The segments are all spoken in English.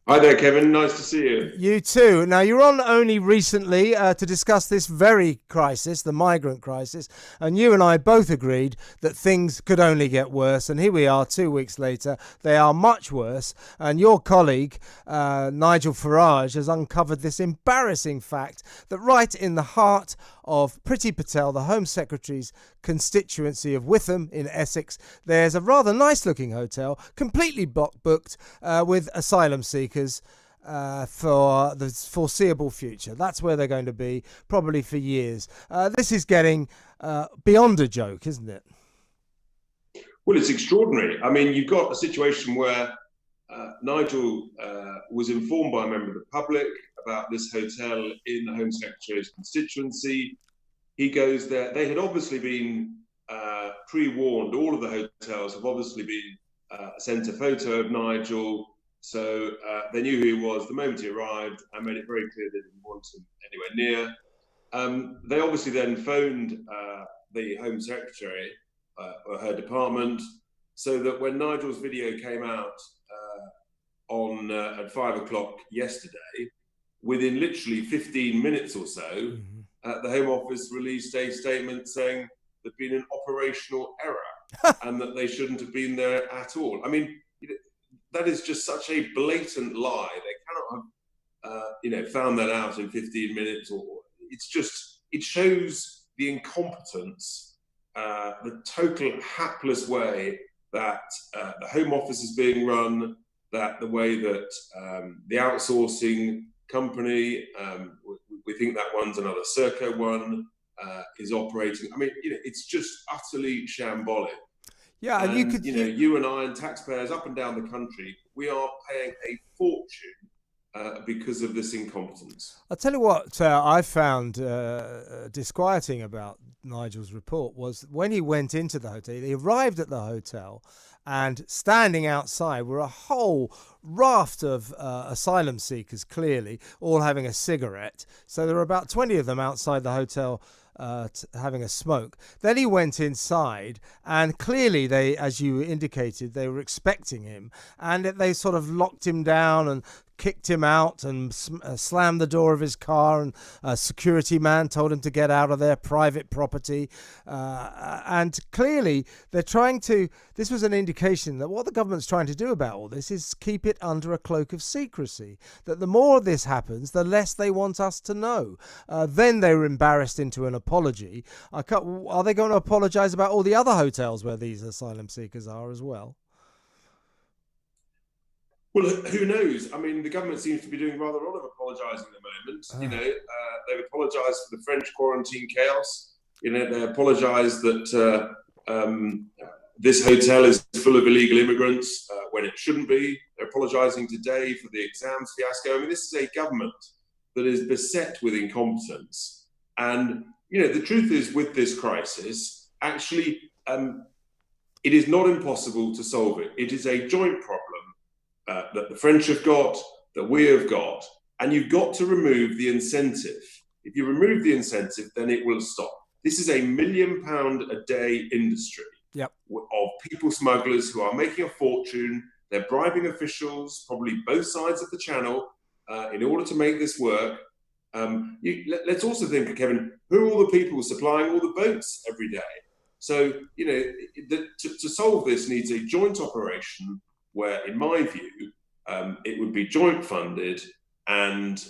Hi there, Kevin. Nice to see you. You too. Now, you're on only recently to discuss this very crisis, the migrant crisis, and you and I both agreed that things could only get worse. And here we are 2 weeks later. They are much worse. And your colleague, Nigel Farage, has uncovered this embarrassing fact that right in the heart of Priti Patel, the Home Secretary's constituency of Witham in Essex, there's a rather nice looking hotel, completely booked with asylum seekers for the foreseeable future. That's where they're going to be, probably for years. This is getting beyond a joke, isn't it? Well, it's extraordinary. I mean, you've got a situation where Nigel was informed by a member of the public about this hotel in the Home Secretary's constituency. He goes there. They had obviously been pre-warned. All of the hotels have obviously been sent a photo of Nigel. So they knew who he was the moment he arrived and made it very clear they didn't want him anywhere near. They obviously then phoned the Home Secretary or her department, so that when Nigel's video came out on at 5 o'clock yesterday, within literally 15 minutes or so, the Home Office released a statement saying there'd been an operational error and that they shouldn't have been there at all. I mean, that is just such a blatant lie. They cannot have, found that out in 15 minutes. Or it shows the incompetence, the total hapless way that the Home Office is being run, that the way that the outsourcing company, we think that one's another Serco one, is operating. I mean, it's just utterly shambolic. Yeah, and you and I and taxpayers up and down the country, we are paying a fortune because of this incompetence. I'll tell you what I found disquieting about Nigel's report was when he went into the hotel, he arrived at the hotel, and standing outside were a whole raft of asylum seekers, clearly, all having a cigarette. So there were about 20 of them outside the hotel having a smoke. Then he went inside, and clearly they, as you indicated, they were expecting him, and they sort of locked him down and kicked him out and slammed the door of his car, and a security man told him to get out of their private property, and clearly they're trying to, this was an indication that what the government's trying to do about all this is keep it under a cloak of secrecy, that the more this happens, the less they want us to know. Then they were embarrassed into an apology. Are they going to apologise about all the other hotels where these asylum seekers are as well? Well, who knows? I mean, the government seems to be doing rather a lot of apologising at the moment. They've apologised for the French quarantine chaos. They apologised that this hotel is full of illegal immigrants when it shouldn't be. They're apologising today for the exams fiasco. I mean, this is a government that is beset with incompetence. And, the truth is, with this crisis, actually, it is not impossible to solve it. It is a joint problem that the French have got, that we have got, and you've got to remove the incentive. If you remove the incentive, then it will stop. This is £1 million a day industry of people smugglers who are making a fortune. They're bribing officials, probably both sides of the channel, in order to make this work. Let's also think, Kevin, who are all the people supplying all the boats every day? So, to solve this needs a joint operation where, in my view, it would be joint funded, and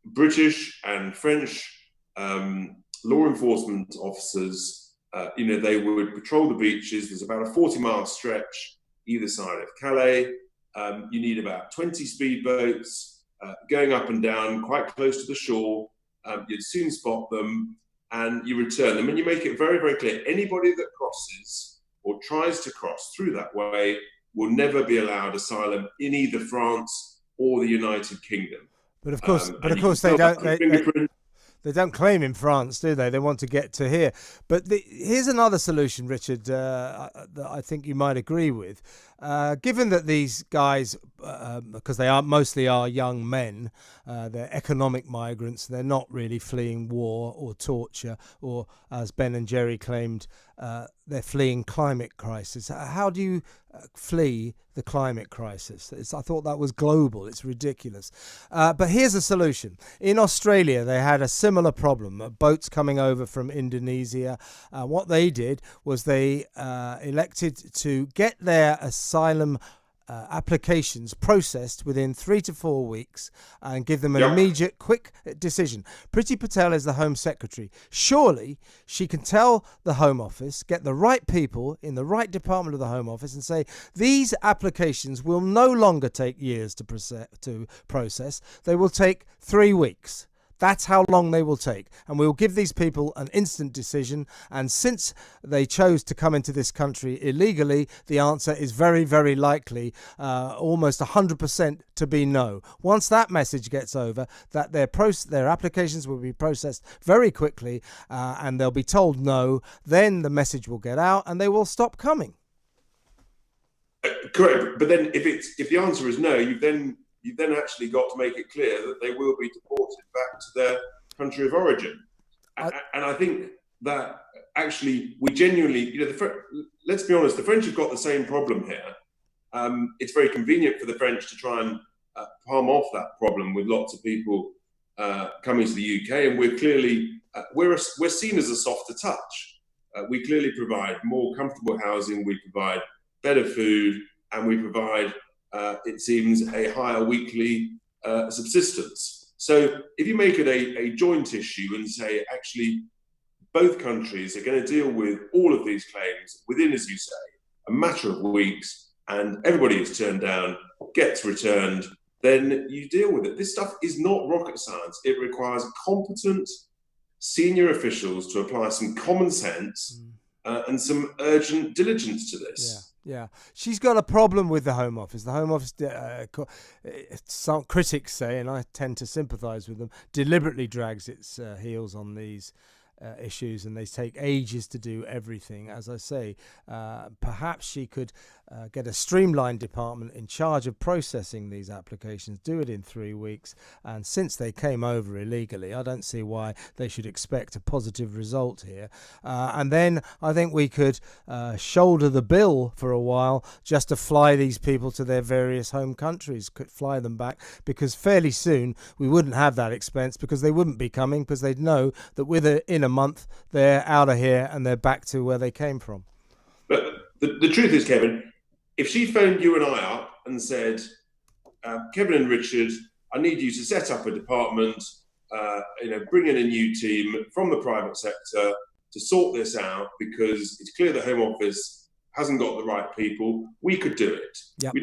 British and French law enforcement officers, they would patrol the beaches. There's about a 40-mile stretch either side of Calais. You need about 20 speedboats going up and down quite close to the shore. You'd soon spot them, and you return them, and you make it very, very clear: anybody that crosses or tries to cross through that way will never be allowed asylum in either France or the United Kingdom. But of course, they don't claim in France, do they? They want to get to here. But here's another solution, Richard, that I think you might agree with. Given that these guys because they are mostly young men. They're economic migrants. They're not really fleeing war or torture, or as Ben and Jerry claimed, they're fleeing climate crisis. How do you flee the climate crisis? I thought that was global. It's ridiculous. But here's a solution. In Australia, they had a similar problem. Boats coming over from Indonesia. What they did was they elected to get their asylum applications processed within 3 to 4 weeks and give them an immediate, quick decision. Priti Patel is the Home Secretary. Surely she can tell the Home Office, get the right people in the right department of the Home Office and say, these applications will no longer take years to process. They will take 3 weeks. That's how long they will take. And we'll give these people an instant decision. And since they chose to come into this country illegally, the answer is very, very likely, almost 100% to be no. Once that message gets over, that their applications will be processed very quickly and they'll be told no, then the message will get out and they will stop coming. Correct. But then if the answer is no, you've then actually got to make it clear that they will be deported back to their country of origin. And I think that actually we genuinely, let's be honest, the French have got the same problem here. It's very convenient for the French to try and palm off that problem with lots of people coming to the UK, and we're clearly we're seen as a softer touch. We clearly provide more comfortable housing, we provide better food, and we provide it seems, a higher weekly subsistence. So if you make it a joint issue and say, actually, both countries are going to deal with all of these claims within, as you say, a matter of weeks, and everybody is turned down, gets returned, then you deal with it. This stuff is not rocket science. It requires competent senior officials to apply some common sense and some urgent diligence to this. Yeah, she's got a problem with the Home Office. The Home Office, some critics say, and I tend to sympathise with them, deliberately drags its heels on these issues, and they take ages to do everything. As I say, perhaps she could get a streamlined department in charge of processing these applications, do it in 3 weeks, and since they came over illegally, I don't see why they should expect a positive result here. And then I think we could shoulder the bill for a while just to fly these people to their various home countries, could fly them back, because fairly soon we wouldn't have that expense, because they wouldn't be coming, because they'd know that in a month they're out of here and they're back to where they came from. But the truth is, Kevin, if she phoned you and I up and said, Kevin and Richard, I need you to set up a department, bring in a new team from the private sector to sort this out, because it's clear the Home Office hasn't got the right people, we could do it. Yep.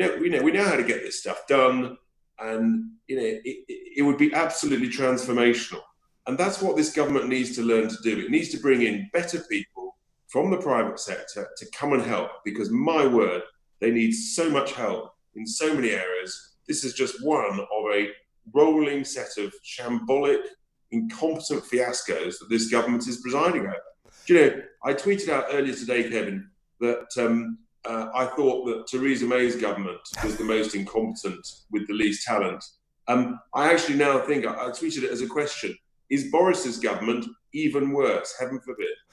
We know how to get this stuff done, and it would be absolutely transformational. And that's what this government needs to learn to do. It needs to bring in better people from the private sector to come and help, because my word, they need so much help in so many areas. This is just one of a rolling set of shambolic, incompetent fiascos that this government is presiding over. I tweeted out earlier today, Kevin, that I thought that Theresa May's government was the most incompetent with the least talent. I actually now think, I tweeted it as a question, is Boris's government even worse? Heaven forbid.